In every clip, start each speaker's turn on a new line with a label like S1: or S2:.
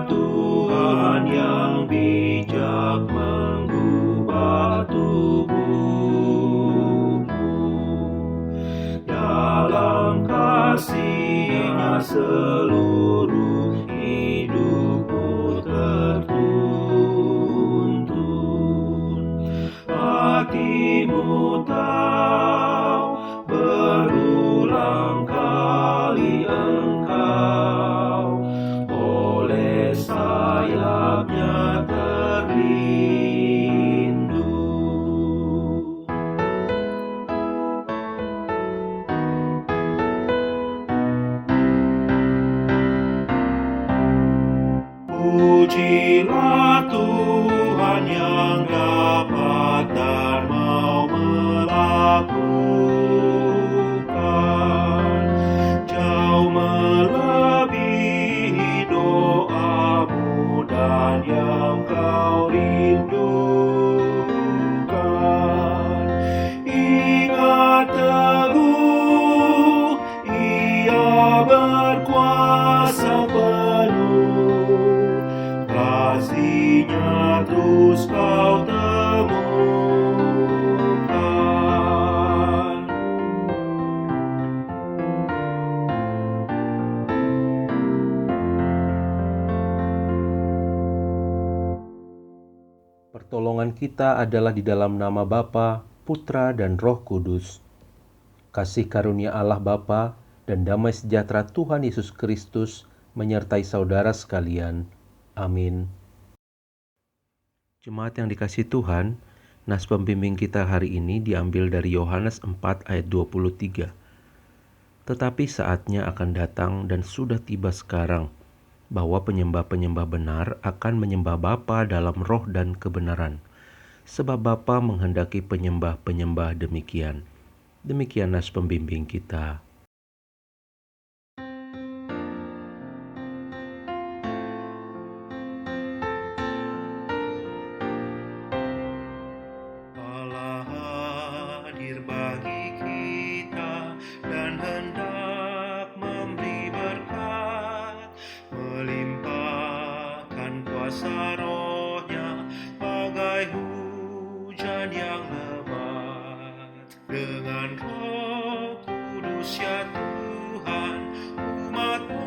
S1: Tuhan yang bijak mengubah tubuhmu. Dalam kasih-Nya seluruh hidupmu tertuntun. Hatimu tahu berulang kali engkau oleh sayap-Nya terlindung. Pujilah Tuhan yang dapat dan mau melakukan jauh melebihi doamu dan yang kau rindukan. Ingat teguh, Ia berkuasa penuh, kasih-Nya terus kau temukan.
S2: Pertolongan kita adalah di dalam nama Bapa, Putra, dan Roh Kudus. Kasih karunia Allah Bapa dan damai sejahtera Tuhan Yesus Kristus menyertai saudara sekalian. Amin. Jemaat yang dikasihi Tuhan, nas pembimbing kita hari ini diambil dari Yohanes 4 ayat 23. Tetapi saatnya akan datang dan sudah tiba sekarang, bahwa penyembah-penyembah benar akan menyembah Bapa dalam roh dan kebenaran, sebab Bapa menghendaki penyembah-penyembah demikian. Demikian nas pembimbing kita.
S1: Allah hadir bagi kita dan hendak memberi berkat, melimpahkan kuasa Roh-Nya bagai hujan yang lebat. Dengan Roh Kudus ya Tuhan, umat-Mu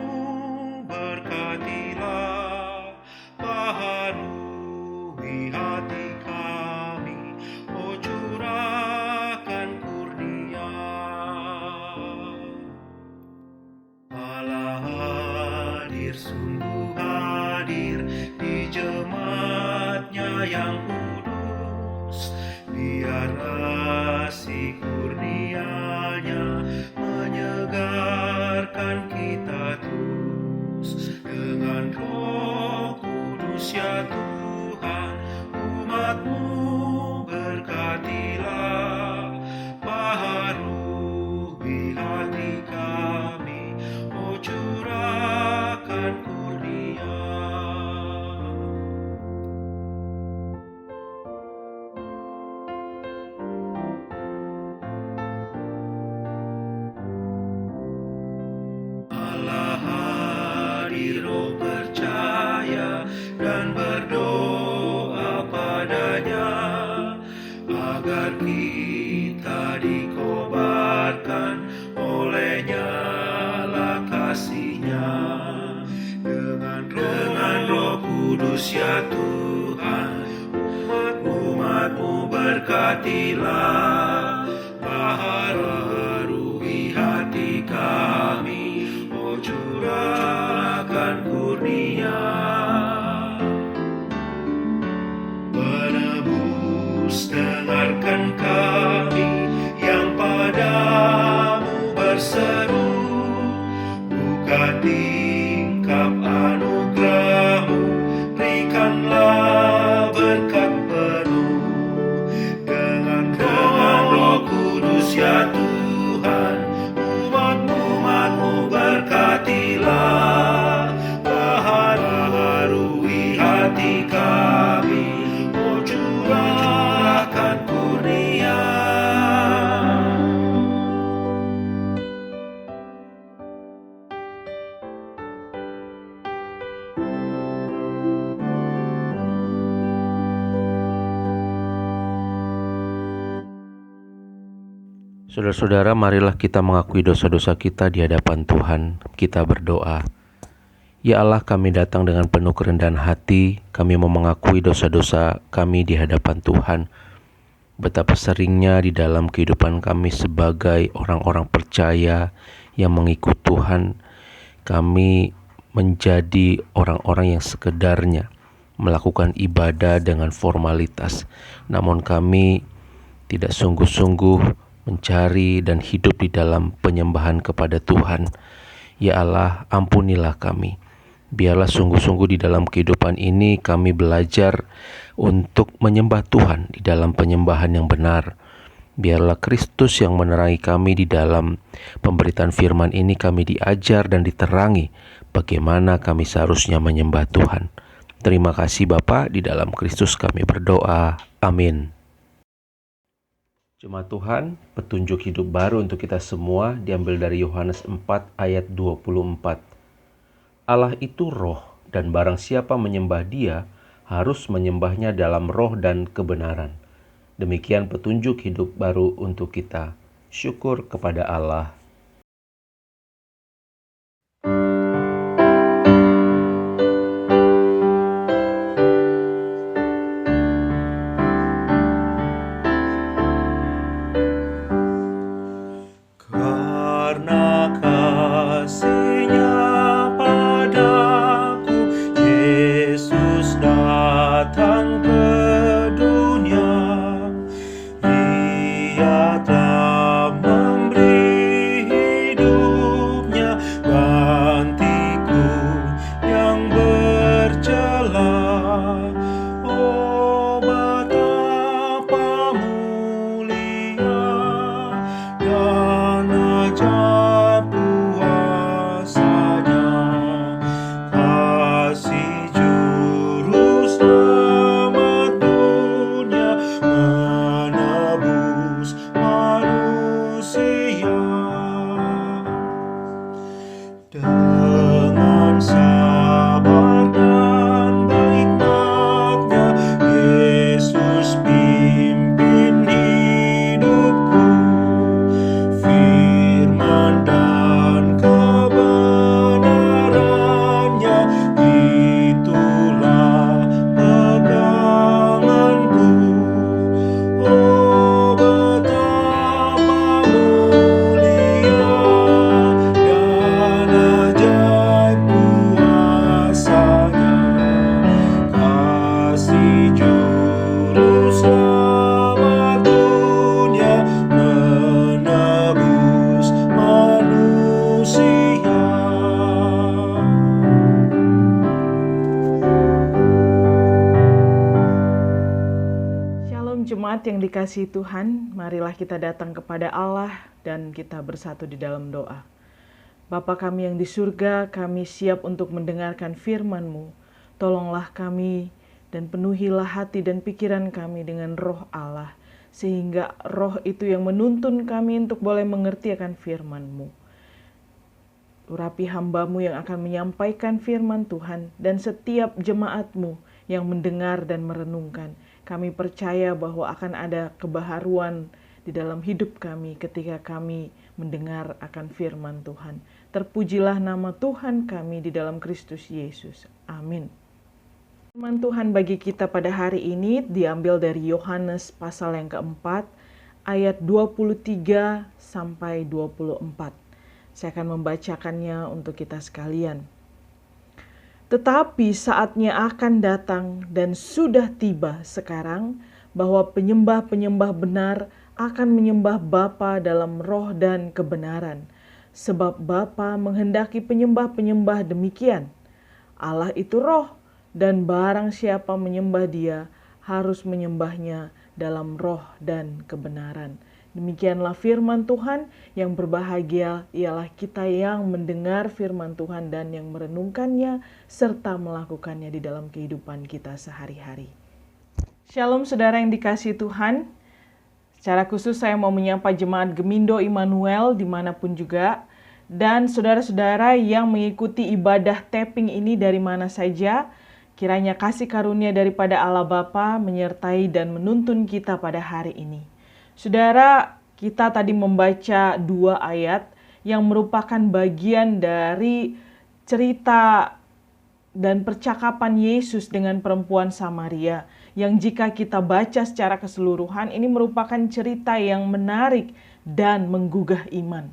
S1: berkatilah, baharui hati kami, oh curahkan kurnia. Allah hadir, sungguh hadir di jemaat-Nya yang kudus. Biar kasih kurnia-Nya menyegarkan kita terus. Dengan Roh Kudus ya Tuhan, umat-Mu berkatilah, baharui hati kami, oh curahkan kurnia. Allah hadir, oh percaya dan berdoa padanya, agar kita dikobarkan oleh nyala kasih-Nya. Dengan Roh Kudus ya Tuhan, umat-Mu berkatilah, baharui hati kami, oh curahkan kurnia. Penebus, dengarkan kami yang padamu berseru, buka tingkap anugerah-Mu, berikanlah berkat penuh. Dengan Roh
S2: Saudara-saudara, marilah kita mengakui dosa-dosa kita di hadapan Tuhan. Kita berdoa. Ya Allah, kami datang dengan penuh kerendahan hati. Kami mau mengakui dosa-dosa kami di hadapan Tuhan. Betapa seringnya di dalam kehidupan kami sebagai orang-orang percaya yang mengikut Tuhan, kami menjadi orang-orang yang sekedarnya melakukan ibadah dengan formalitas. Namun kami tidak sungguh-sungguh mencari dan hidup di dalam penyembahan kepada Tuhan. Ya Allah, ampunilah kami. Biarlah sungguh-sungguh di dalam kehidupan ini kami belajar untuk menyembah Tuhan di dalam penyembahan yang benar. Biarlah Kristus yang menerangi kami di dalam pemberitaan firman ini, kami diajar dan diterangi bagaimana kami seharusnya menyembah Tuhan. Terima kasih Bapa, di dalam Kristus kami berdoa. Amin. Jemaat Tuhan, petunjuk hidup baru untuk kita semua diambil dari Yohanes 4 ayat 24. Allah itu roh, dan barang siapa menyembah Dia harus menyembahnya dalam roh dan kebenaran. Demikian petunjuk hidup baru untuk kita. Syukur kepada Allah.
S1: Karena kasih-Nya padaku, Yesus datang ke dunia. Ia telah memberi hidupnya gantiku yang bercela. Oh, betapa mulia dan ajaib kuasa-Nya, kasih Juru Selamat dunia menebus manusia. Dengan sabar dan hikmat-Nya, Yesus pimpin hidupku. Firman dan kebenaran-Nya, itulah peganganku. Oh, betapa mulia dan ajaib kuasa-Nya, kasih Juru Selamat dunia menebus manusia.
S3: Shalom jemaat yang dikasihi Tuhan, marilah kita datang kepada Allah dan kita bersatu di dalam doa. Bapa kami yang di surga, kami siap untuk mendengarkan firman-Mu. Tolonglah kami dan penuhilah hati dan pikiran kami dengan roh Allah, sehingga roh itu yang menuntun kami untuk boleh mengerti akan firman-Mu. Urapi hamba-Mu yang akan menyampaikan firman Tuhan dan setiap jemaat-Mu yang mendengar dan merenungkan. Kami percaya bahwa akan ada kebaharuan di dalam hidup kami ketika kami mendengar akan firman Tuhan. Terpujilah nama Tuhan kami di dalam Kristus Yesus. Amin. Firman Tuhan bagi kita pada hari ini diambil dari Yohanes pasal yang keempat, ayat 23 sampai 24. Saya akan membacakannya untuk kita sekalian. Tetapi saatnya akan datang dan sudah tiba sekarang bahwa penyembah-penyembah benar akan menyembah Bapa dalam roh dan kebenaran. Sebab Bapa menghendaki penyembah-penyembah demikian. Allah itu roh, dan barang siapa menyembah Dia harus menyembahnya dalam roh dan kebenaran. Demikianlah firman Tuhan. Yang berbahagia ialah kita yang mendengar firman Tuhan dan yang merenungkannya serta melakukannya di dalam kehidupan kita sehari-hari. Shalom saudara yang dikasihi Tuhan. Secara khusus saya mau menyapa jemaat Gemindo Immanuel dimanapun juga. Dan saudara-saudara yang mengikuti ibadah tapping ini dari mana saja. Kiranya kasih karunia daripada Allah Bapa menyertai dan menuntun kita pada hari ini. Saudara, Kita tadi membaca 2 ayat yang merupakan bagian dari cerita dan percakapan Yesus dengan perempuan Samaria, yang jika kita baca secara keseluruhan ini merupakan cerita yang menarik dan menggugah iman.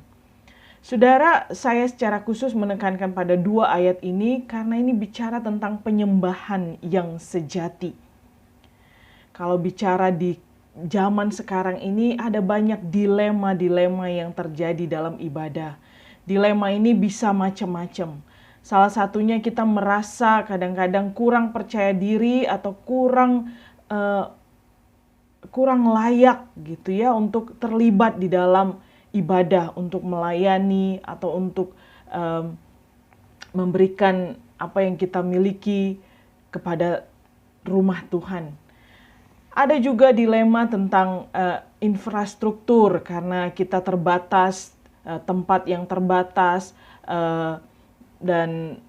S3: Saudara, saya secara khusus menekankan pada 2 ayat ini karena ini bicara tentang penyembahan yang sejati. Kalau bicara di zaman sekarang ini ada banyak dilema-dilema yang terjadi dalam ibadah. Dilema ini bisa macam-macam. Salah satunya kita merasa kadang-kadang kurang percaya diri atau kurang layak gitu ya untuk terlibat di dalam ibadah, untuk melayani atau untuk memberikan apa yang kita miliki kepada rumah Tuhan. Ada juga dilema tentang infrastruktur karena kita terbatas, tempat yang terbatas, dan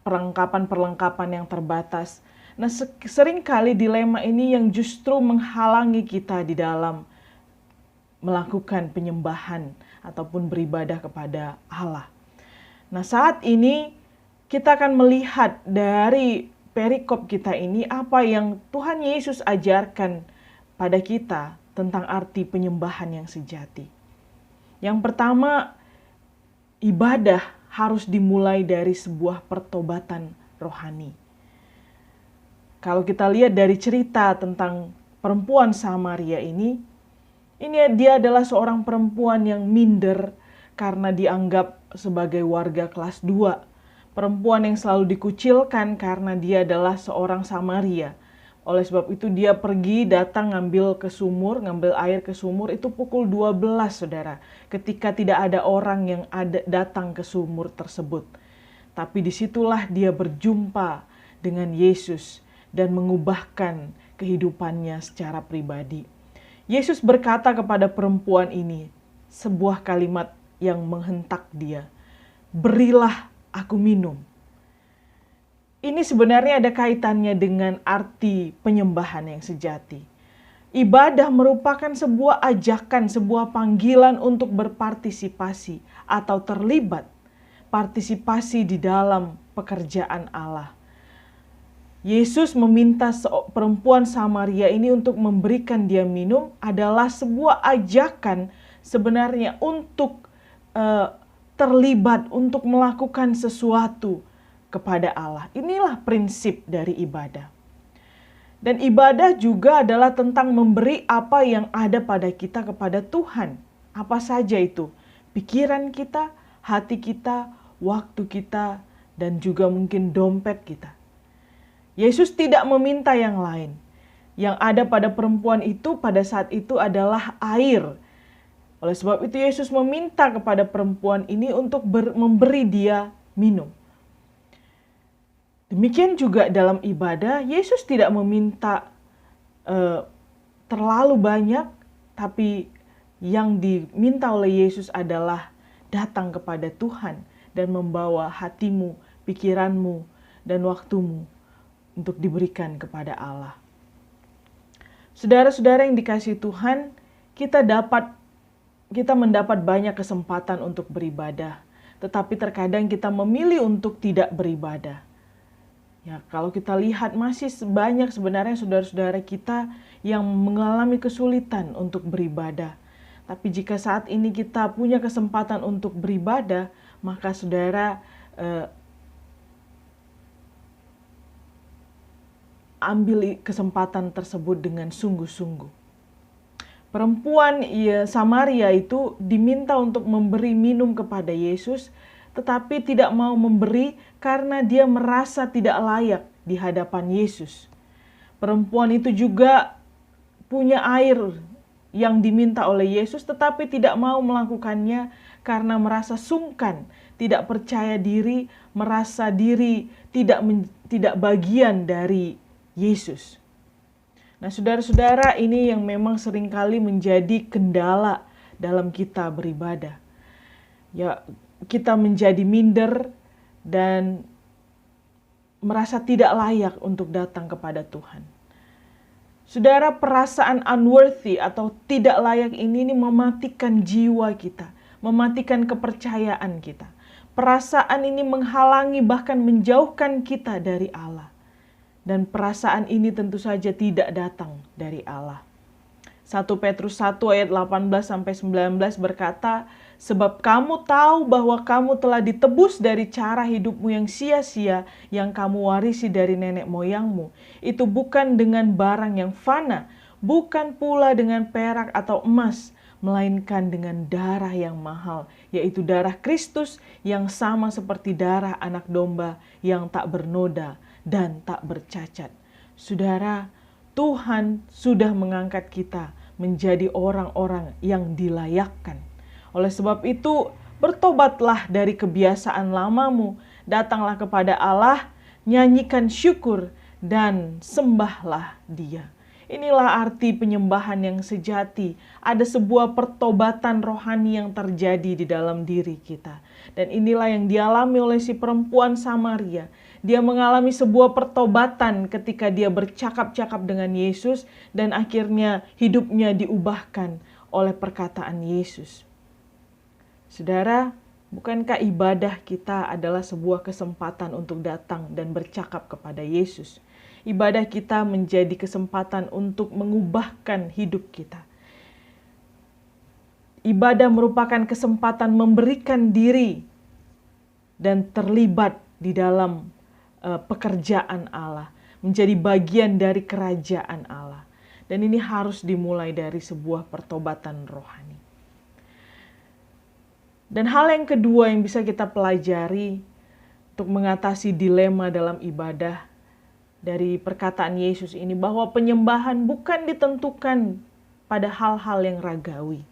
S3: perlengkapan-perlengkapan yang terbatas. Nah, seringkali dilema ini yang justru menghalangi kita di dalam melakukan penyembahan ataupun beribadah kepada Allah. Nah, saat ini kita akan melihat dari perikop kita ini apa yang Tuhan Yesus ajarkan pada kita tentang arti penyembahan yang sejati. Yang pertama, ibadah harus dimulai dari sebuah pertobatan rohani. Kalau kita lihat dari cerita tentang perempuan Samaria ini dia adalah seorang perempuan yang minder karena dianggap sebagai warga kelas 2. Perempuan yang selalu dikucilkan karena dia adalah seorang Samaria. Oleh sebab itu dia pergi datang ngambil air ke sumur itu pukul 12, saudara. Ketika tidak ada orang yang datang ke sumur tersebut. Tapi disitulah dia berjumpa dengan Yesus dan mengubahkan kehidupannya secara pribadi. Yesus berkata kepada perempuan ini sebuah kalimat yang menghentak dia. Berilah aku minum. Ini sebenarnya ada kaitannya dengan arti penyembahan yang sejati. Ibadah merupakan sebuah ajakan, sebuah panggilan untuk berpartisipasi atau terlibat. Partisipasi di dalam pekerjaan Allah. Yesus meminta perempuan Samaria ini untuk memberikan dia minum adalah sebuah ajakan sebenarnya untuk terlibat, untuk melakukan sesuatu kepada Allah. Inilah prinsip dari ibadah. Dan ibadah juga adalah tentang memberi apa yang ada pada kita kepada Tuhan. Apa saja itu? Pikiran kita, hati kita, waktu kita, dan juga mungkin dompet kita. Yesus tidak meminta yang lain. Yang ada pada perempuan itu pada saat itu adalah air. Oleh sebab itu Yesus meminta kepada perempuan ini untuk memberi dia minum. Demikian juga dalam ibadah, Yesus tidak meminta terlalu banyak, tapi yang diminta oleh Yesus adalah datang kepada Tuhan dan membawa hatimu, pikiranmu, dan waktumu untuk diberikan kepada Allah. Saudara-saudara yang dikasihi Tuhan, kita mendapat banyak kesempatan untuk beribadah, tetapi terkadang kita memilih untuk tidak beribadah. Ya, kalau kita lihat masih banyak sebenarnya saudara-saudara kita yang mengalami kesulitan untuk beribadah. Tapi jika saat ini kita punya kesempatan untuk beribadah, maka saudara ambil kesempatan tersebut dengan sungguh-sungguh. Perempuan Samaria itu diminta untuk memberi minum kepada Yesus, tetapi tidak mau memberi karena dia merasa tidak layak di hadapan Yesus. Perempuan itu juga punya air yang diminta oleh Yesus, tetapi tidak mau melakukannya karena merasa sungkan, tidak percaya diri, merasa diri tidak bagian dari Yesus. Nah, saudara-saudara, ini yang memang seringkali menjadi kendala dalam kita beribadah. Ya, kita menjadi minder dan merasa tidak layak untuk datang kepada Tuhan. Saudara, perasaan unworthy atau tidak layak ini mematikan jiwa kita, mematikan kepercayaan kita. Perasaan ini menghalangi bahkan menjauhkan kita dari Allah. Dan perasaan ini tentu saja tidak datang dari Allah. 1 Petrus 1 ayat 18-19 berkata, sebab kamu tahu bahwa kamu telah ditebus dari cara hidupmu yang sia-sia yang kamu warisi dari nenek moyangmu. Itu bukan dengan barang yang fana, bukan pula dengan perak atau emas, melainkan dengan darah yang mahal, yaitu darah Kristus yang sama seperti darah anak domba yang tak bernoda dan tak bercacat. Saudara, Tuhan sudah mengangkat kita menjadi orang-orang yang dilayakkan. Oleh sebab itu, bertobatlah dari kebiasaan lamamu, datanglah kepada Allah, nyanyikan syukur, dan sembahlah Dia. Inilah arti penyembahan yang sejati. Ada sebuah pertobatan rohani yang terjadi di dalam diri kita. Dan inilah yang dialami oleh si perempuan Samaria. Dia mengalami sebuah pertobatan ketika dia bercakap-cakap dengan Yesus dan akhirnya hidupnya diubahkan oleh perkataan Yesus. Saudara, bukankah ibadah kita adalah sebuah kesempatan untuk datang dan bercakap kepada Yesus? Ibadah kita menjadi kesempatan untuk mengubahkan hidup kita. Ibadah merupakan kesempatan memberikan diri dan terlibat di dalam pekerjaan Allah, menjadi bagian dari kerajaan Allah. Dan ini harus dimulai dari sebuah pertobatan rohani. Dan hal yang kedua yang bisa kita pelajari untuk mengatasi dilema dalam ibadah dari perkataan Yesus ini, bahwa penyembahan bukan ditentukan pada hal-hal yang ragawi.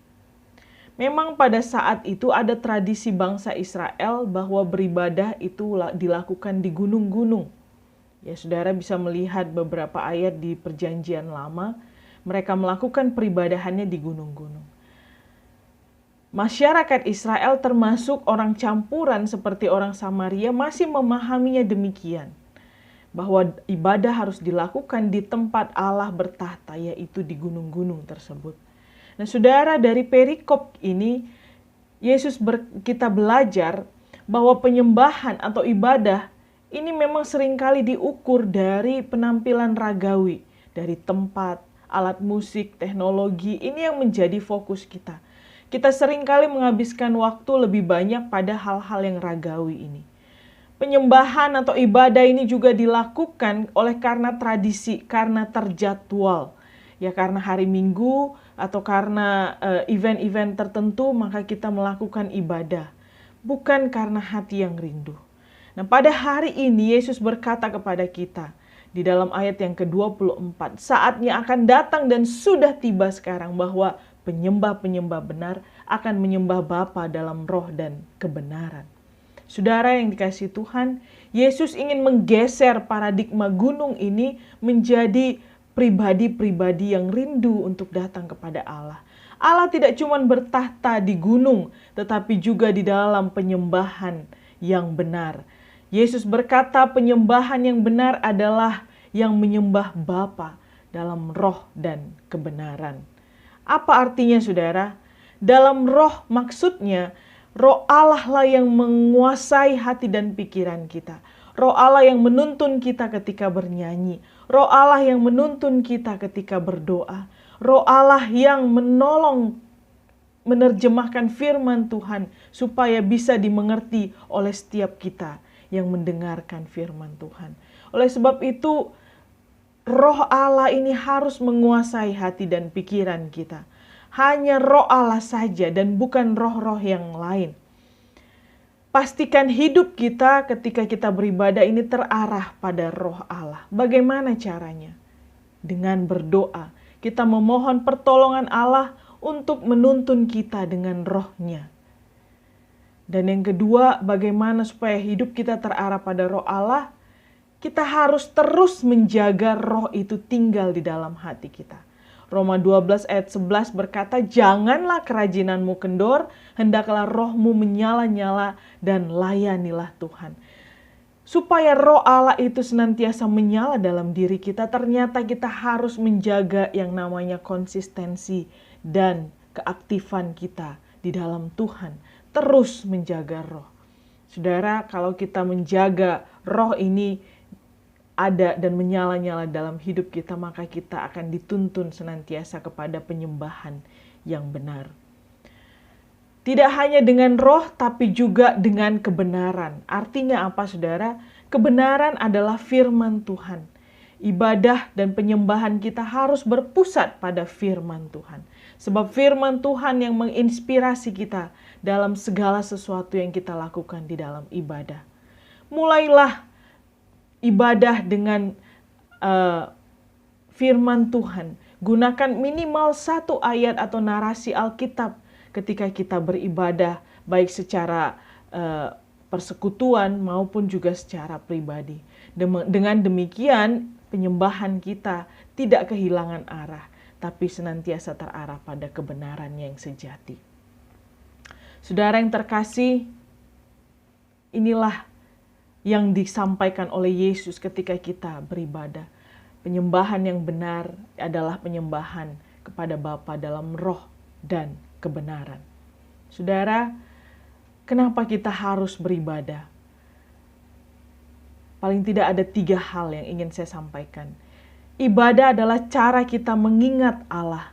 S3: Memang pada saat itu ada tradisi bangsa Israel bahwa beribadah itu dilakukan di gunung-gunung. Ya, saudara bisa melihat beberapa ayat di Perjanjian Lama, mereka melakukan peribadahannya di gunung-gunung. Masyarakat Israel termasuk orang campuran seperti orang Samaria masih memahaminya demikian, bahwa ibadah harus dilakukan di tempat Allah bertahta, yaitu di gunung-gunung tersebut. Nah, saudara, dari perikop ini kita belajar bahwa penyembahan atau ibadah ini memang seringkali diukur dari penampilan ragawi, dari tempat, alat musik, teknologi. Ini yang menjadi fokus kita. Kita seringkali menghabiskan waktu lebih banyak pada hal-hal yang ragawi ini. Penyembahan atau ibadah ini juga dilakukan oleh karena tradisi, karena terjadwal. Ya, karena hari Minggu atau karena event-event tertentu, maka kita melakukan ibadah. Bukan karena hati yang rindu. Nah, pada hari ini Yesus berkata kepada kita di dalam ayat yang ke-24, saatnya akan datang dan sudah tiba sekarang bahwa penyembah-penyembah benar akan menyembah Bapa dalam roh dan kebenaran. Saudara yang dikasihi Tuhan, Yesus ingin menggeser paradigma gunung ini menjadi pribadi-pribadi yang rindu untuk datang kepada Allah. Allah tidak cuma bertahta di gunung, tetapi juga di dalam penyembahan yang benar. Yesus berkata penyembahan yang benar adalah yang menyembah Bapa dalam roh dan kebenaran. Apa artinya, saudara? Dalam roh maksudnya, roh Allah lah yang menguasai hati dan pikiran kita. Roh Allah yang menuntun kita ketika bernyanyi. Roh Allah yang menuntun kita ketika berdoa. Roh Allah yang menolong menerjemahkan firman Tuhan supaya bisa dimengerti oleh setiap kita yang mendengarkan firman Tuhan. Oleh sebab itu, roh Allah ini harus menguasai hati dan pikiran kita. Hanya roh Allah saja dan bukan roh-roh yang lain. Pastikan hidup kita ketika kita beribadah ini terarah pada roh Allah. Bagaimana caranya? Dengan berdoa. Kita memohon pertolongan Allah untuk menuntun kita dengan rohnya. Dan yang kedua, bagaimana supaya hidup kita terarah pada roh Allah? Kita harus terus menjaga roh itu tinggal di dalam hati kita. Roma 12 ayat 11 berkata, janganlah kerajinanmu kendor, hendaklah rohmu menyala-nyala dan layanilah Tuhan. Supaya roh Allah itu senantiasa menyala dalam diri kita, ternyata kita harus menjaga yang namanya konsistensi dan keaktifan kita di dalam Tuhan. Terus menjaga roh. Saudara, kalau kita menjaga roh ini ada dan menyala-nyala dalam hidup kita, maka kita akan dituntun senantiasa kepada penyembahan yang benar. Tidak hanya dengan roh, tapi juga dengan kebenaran. Artinya apa, saudara? Kebenaran adalah firman Tuhan. Ibadah dan penyembahan kita harus berpusat pada firman Tuhan. Sebab firman Tuhan yang menginspirasi kita dalam segala sesuatu yang kita lakukan di dalam ibadah. Mulailah ibadah dengan firman Tuhan. Gunakan minimal 1 ayat atau narasi Alkitab ketika kita beribadah, baik secara persekutuan maupun juga secara pribadi. Dengan demikian, penyembahan kita tidak kehilangan arah, tapi senantiasa terarah pada kebenaran yang sejati. Saudara yang terkasih, inilah yang disampaikan oleh Yesus ketika kita beribadah. Penyembahan yang benar adalah penyembahan kepada Bapa dalam roh dan kebenaran. Saudara, kenapa kita harus beribadah? Paling tidak ada 3 hal yang ingin saya sampaikan. Ibadah adalah cara kita mengingat Allah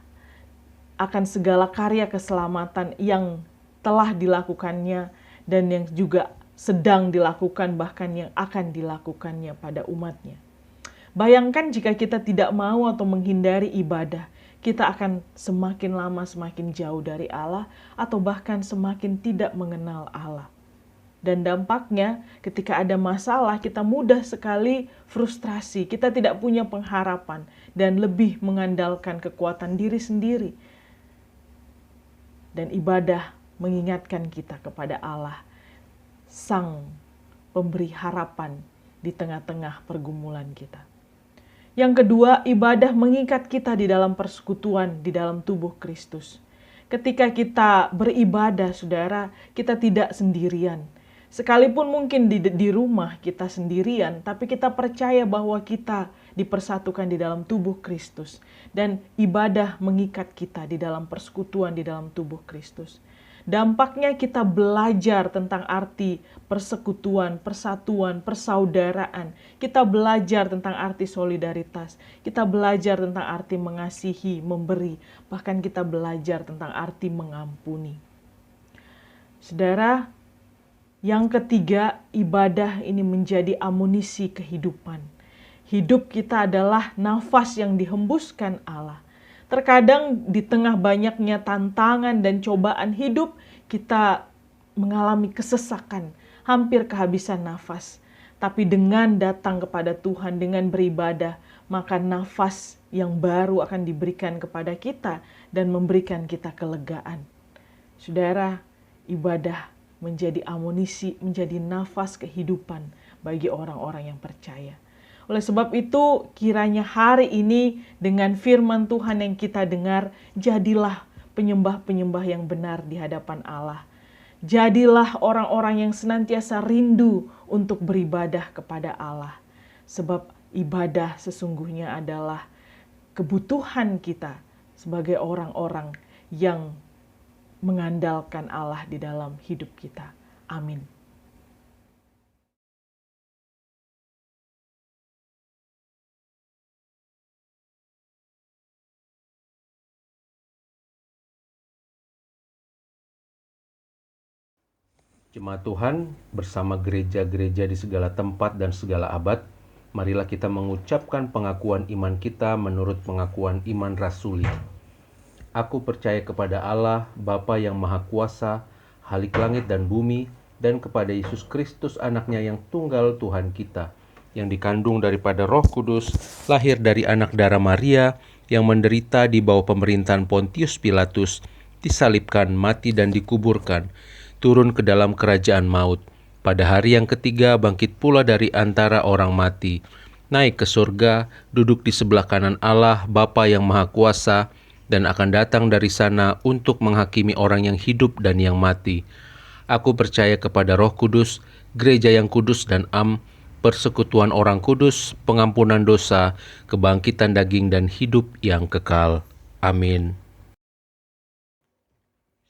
S3: akan segala karya keselamatan yang telah dilakukannya dan yang juga sedang dilakukan, bahkan yang akan dilakukannya pada umatnya. Bayangkan jika kita tidak mau atau menghindari ibadah, kita akan semakin lama semakin jauh dari Allah atau bahkan semakin tidak mengenal Allah. Dan dampaknya ketika ada masalah kita mudah sekali frustrasi, kita tidak punya pengharapan dan lebih mengandalkan kekuatan diri sendiri. Dan ibadah mengingatkan kita kepada Allah, Sang Pemberi harapan di tengah-tengah pergumulan kita. Yang kedua, ibadah mengikat kita di dalam persekutuan di dalam tubuh Kristus. Ketika kita beribadah, saudara, kita tidak sendirian. Sekalipun mungkin di rumah kita sendirian, tapi kita percaya bahwa kita dipersatukan di dalam tubuh Kristus. Dan ibadah mengikat kita di dalam persekutuan di dalam tubuh Kristus. Dampaknya kita belajar tentang arti persekutuan, persatuan, persaudaraan. Kita belajar tentang arti solidaritas. Kita belajar tentang arti mengasihi, memberi. Bahkan kita belajar tentang arti mengampuni. Saudara, yang ketiga, ibadah ini menjadi amunisi kehidupan. Hidup kita adalah nafas yang dihembuskan Allah. Terkadang di tengah banyaknya tantangan dan cobaan hidup, kita mengalami kesesakan, hampir kehabisan nafas. Tapi dengan datang kepada Tuhan, dengan beribadah, maka nafas yang baru akan diberikan kepada kita dan memberikan kita kelegaan. Saudara, ibadah menjadi amunisi, menjadi nafas kehidupan bagi orang-orang yang percaya. Oleh sebab itu, kiranya hari ini dengan firman Tuhan yang kita dengar, jadilah penyembah-penyembah yang benar di hadapan Allah. Jadilah orang-orang yang senantiasa rindu untuk beribadah kepada Allah. Sebab ibadah sesungguhnya adalah kebutuhan kita sebagai orang-orang yang mengandalkan Allah di dalam hidup kita. Amin.
S2: Jemaat Tuhan, bersama gereja-gereja di segala tempat dan segala abad, marilah kita mengucapkan pengakuan iman kita menurut pengakuan iman rasuli. Aku percaya kepada Allah, Bapa yang Maha Kuasa, Khalik langit dan bumi, dan kepada Yesus Kristus anaknya yang tunggal Tuhan kita, yang dikandung daripada Roh Kudus, lahir dari anak darah Maria, yang menderita di bawah pemerintahan Pontius Pilatus, disalibkan, mati dan dikuburkan, turun ke dalam kerajaan maut. Pada hari yang ketiga bangkit pula dari antara orang mati, naik ke surga, duduk di sebelah kanan Allah, Bapa yang Maha Kuasa, dan akan datang dari sana untuk menghakimi orang yang hidup dan yang mati. Aku percaya kepada Roh Kudus, gereja yang kudus dan am, persekutuan orang kudus, pengampunan dosa, kebangkitan daging dan hidup yang kekal. Amin.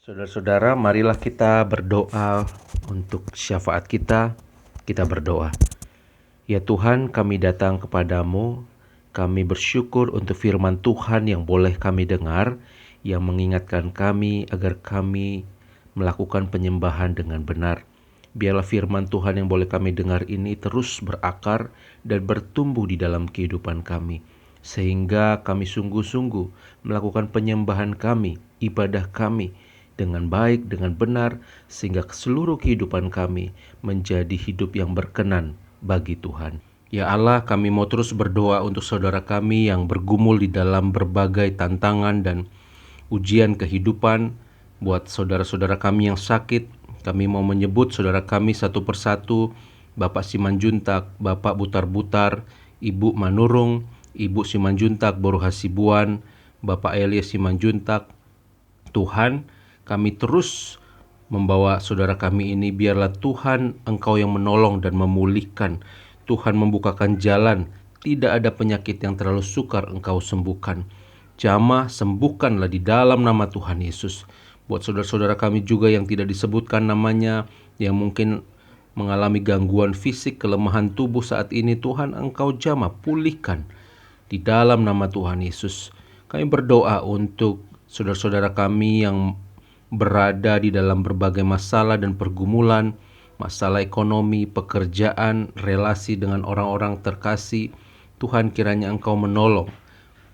S2: Saudara-saudara, marilah kita berdoa untuk syafaat kita. Kita berdoa. Ya Tuhan, kami datang kepadamu. Kami bersyukur untuk firman Tuhan yang boleh kami dengar, yang mengingatkan kami agar kami melakukan penyembahan dengan benar. Biarlah firman Tuhan yang boleh kami dengar ini terus berakar dan bertumbuh di dalam kehidupan kami, sehingga kami sungguh-sungguh melakukan penyembahan kami, ibadah kami dengan baik, dengan benar, sehingga seluruh kehidupan kami menjadi hidup yang berkenan bagi Tuhan. Ya Allah, kami mau terus berdoa untuk saudara kami yang bergumul di dalam berbagai tantangan dan ujian kehidupan. Buat saudara-saudara kami yang sakit, kami mau menyebut saudara kami satu persatu. Bapak Simanjuntak, Bapak Butar-Butar, Ibu Manurung, Ibu Simanjuntak Boru Hasibuan, Bapak Elias Simanjuntak. Tuhan, kami terus membawa saudara kami ini. Biarlah Tuhan Engkau yang menolong dan memulihkan. Tuhan membukakan jalan. Tidak ada penyakit yang terlalu sukar Engkau sembuhkan. Jamah, sembuhkanlah di dalam nama Tuhan Yesus. Buat saudara-saudara kami juga yang tidak disebutkan namanya, yang mungkin mengalami gangguan fisik, kelemahan tubuh saat ini, Tuhan Engkau jamah, pulihkan di dalam nama Tuhan Yesus. Kami berdoa untuk saudara-saudara kami yang berada di dalam berbagai masalah dan pergumulan, masalah ekonomi, pekerjaan, relasi dengan orang-orang terkasih. Tuhan, kiranya Engkau menolong,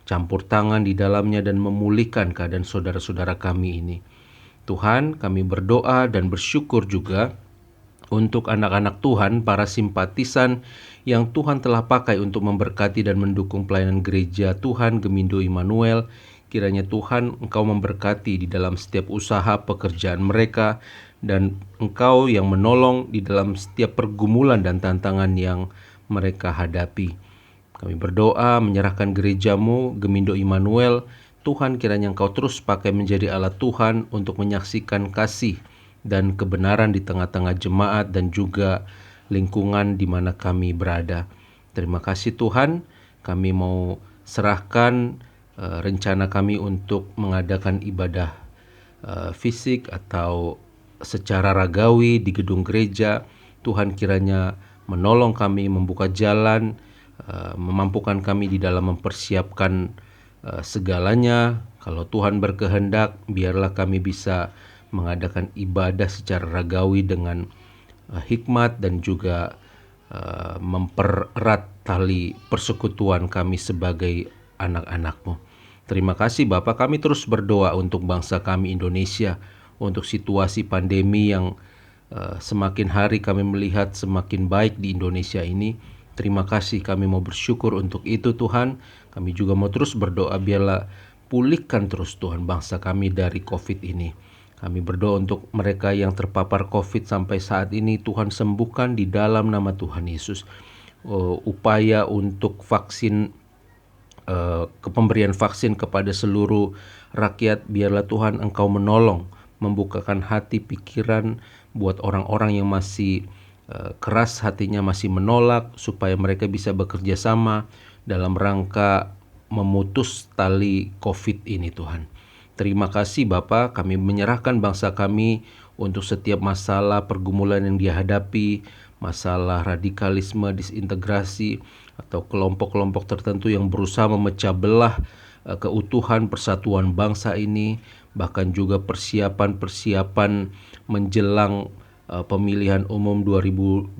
S2: campur tangan di dalamnya dan memulihkan keadaan saudara-saudara kami ini. Tuhan, kami berdoa dan bersyukur juga untuk anak-anak Tuhan, para simpatisan yang Tuhan telah pakai untuk memberkati dan mendukung pelayanan gereja Tuhan Gemindo Immanuel. Kiranya Tuhan Engkau memberkati di dalam setiap usaha pekerjaan mereka, dan Engkau yang menolong di dalam setiap pergumulan dan tantangan yang mereka hadapi. Kami berdoa menyerahkan gerejamu Gemindo Immanuel. Tuhan, kiranya Engkau terus pakai menjadi alat Tuhan untuk menyaksikan kasih dan kebenaran di tengah-tengah jemaat dan juga lingkungan di mana kami berada. Terima kasih Tuhan, kami mau serahkan rencana kami untuk mengadakan ibadah fisik atau secara ragawi di gedung gereja. Tuhan kiranya menolong kami, membuka jalan, memampukan kami di dalam mempersiapkan segalanya. Kalau Tuhan berkehendak, biarlah kami bisa mengadakan ibadah secara ragawi dengan hikmat dan juga mempererat tali persekutuan kami sebagai anak-anak-Mu. Terima kasih Bapa, kami terus berdoa untuk bangsa kami Indonesia, untuk situasi pandemi yang semakin hari kami melihat semakin baik di Indonesia ini. Terima kasih, kami mau bersyukur untuk itu Tuhan. Kami juga mau terus berdoa biarlah pulihkan terus Tuhan bangsa kami dari COVID ini. Kami berdoa untuk mereka yang terpapar COVID sampai saat ini, Tuhan sembuhkan di dalam nama Tuhan Yesus. Upaya untuk vaksin, kepemberian vaksin kepada seluruh rakyat, biarlah Tuhan Engkau menolong, membukakan hati pikiran buat orang-orang yang masih keras hatinya, masih menolak, supaya mereka bisa bekerja sama dalam rangka memutus tali COVID ini Tuhan. Terima kasih Bapa, kami menyerahkan bangsa kami untuk setiap masalah pergumulan yang dihadapi, masalah radikalisme, disintegrasi, atau kelompok-kelompok tertentu yang berusaha memecah belah keutuhan persatuan bangsa ini, bahkan juga persiapan-persiapan menjelang pemilihan umum 2024.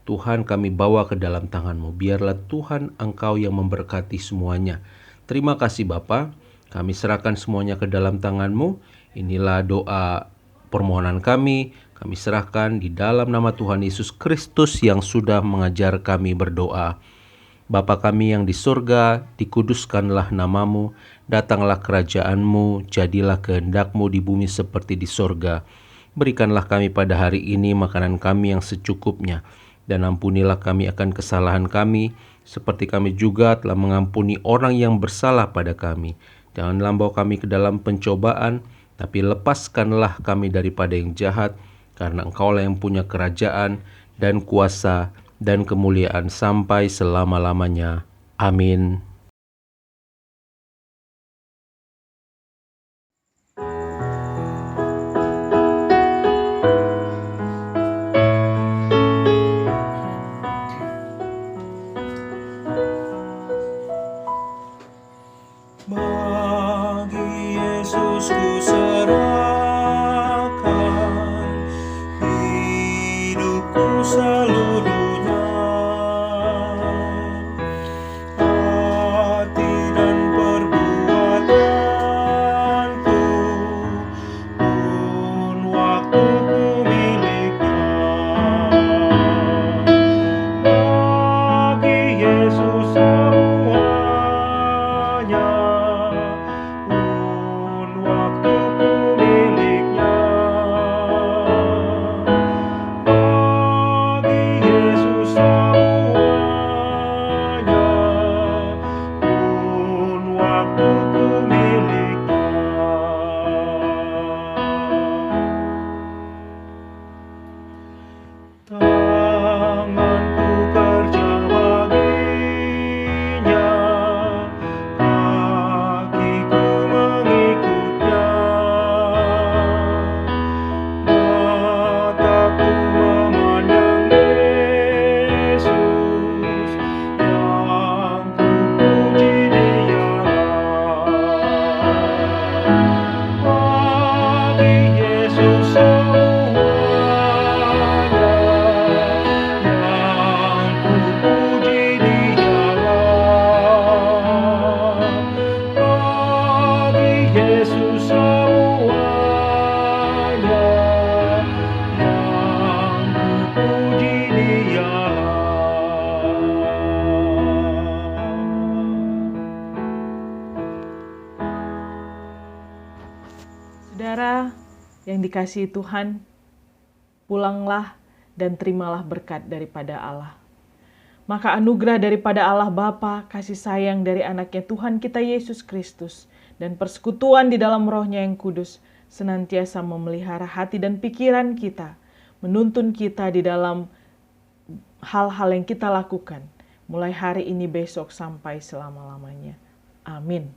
S2: Tuhan, kami bawa ke dalam tangan-Mu. Biarlah Tuhan Engkau yang memberkati semuanya. Terima kasih Bapa, kami serahkan semuanya ke dalam tangan-Mu. Inilah doa permohonan kami serahkan di dalam nama Tuhan Yesus Kristus yang sudah mengajar kami berdoa. Bapa kami yang di surga, dikuduskanlah nama-Mu, datanglah kerajaan-Mu, jadilah kehendak-Mu di bumi seperti di surga. Berikanlah kami pada hari ini makanan kami yang secukupnya, dan ampunilah kami akan kesalahan kami, seperti kami juga telah mengampuni orang yang bersalah pada kami. Janganlah bawa kami ke dalam pencobaan, tapi lepaskanlah kami daripada yang jahat, karena Engkaulah yang punya kerajaan dan kuasa dan kemuliaan sampai selama-lamanya. Amin.
S1: Bagi Yesus ku serahkan hidupku seluruhnya, hati dan perbuatanku pun waktuku miliknya. Bagi Yesus semuanya, pun waktuku miliknya. Bagi Yesus semuanya, pun waktuku miliknya. Tanganku kerja baginya, kakiku mengikutnya, mataku memandang Yesus, yang ku puji Dialah. Bagi Yesus semuanya, yang ku puji Dialah. Bagi Yesus semuanya, yang ku puji Dialah.
S3: Saudara yang dikasihi Tuhan, pulanglah dan terimalah berkat daripada Allah. Maka anugerah daripada Allah Bapa, kasih sayang dari anaknya Tuhan kita Yesus Kristus, dan persekutuan di dalam Roh-Nya yang kudus, senantiasa memelihara hati dan pikiran kita, menuntun kita di dalam hal-hal yang kita lakukan, mulai hari ini, besok, sampai selama-lamanya. Amin.